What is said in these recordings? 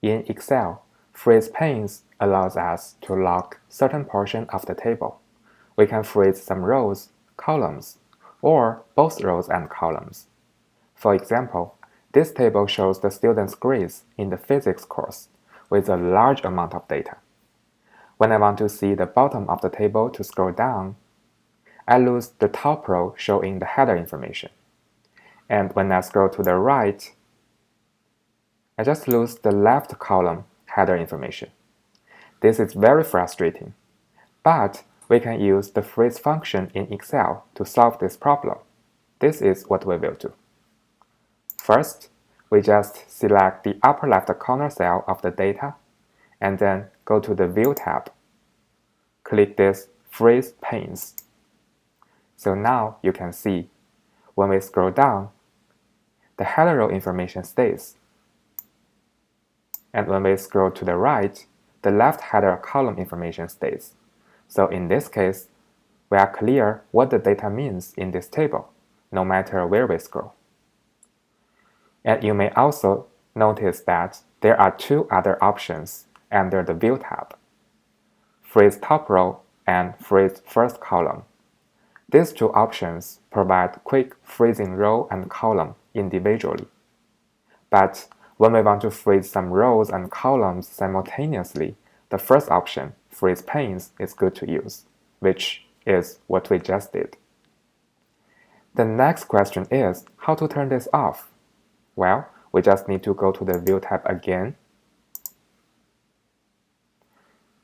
In Excel, freeze panes allows us to lock certain portion of the table. We can freeze some rows, columns, or both rows and columns. For example, this table shows the student's grades in the physics course with a large amount of data. When I want to see the bottom of the table to scroll down, I lose the top row showing the header information. And when I scroll to the right, I just lose the left column header information. This is very frustrating, but we can use the freeze function in Excel to solve this problem. This is what we will do. First, we just select the upper left corner cell of the data, and then go to the View tab. Click this Freeze Panes. So now you can see, when we scroll down, the header row information stays. And when we scroll to the right, the left header column information stays. So in this case, we are clear what the data means in this table, no matter where we scroll. And you may also notice that there are two other options under the View tab: Freeze Top Row and Freeze First Column. These two options provide quick freezing row and column individually. But when we want to freeze some rows and columns simultaneously, the first option, Freeze Panes, is good to use, which is what we just did. The next question is how to turn this off. Well, we just need to go to the View tab again.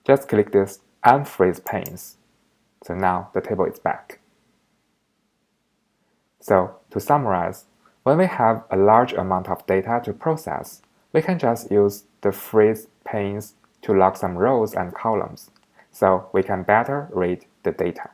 Just click this Unfreeze Panes. So now the table is back. So to summarize, when we have a large amount of data to process, we can just use the freeze panes to lock some rows and columns, so we can better read the data.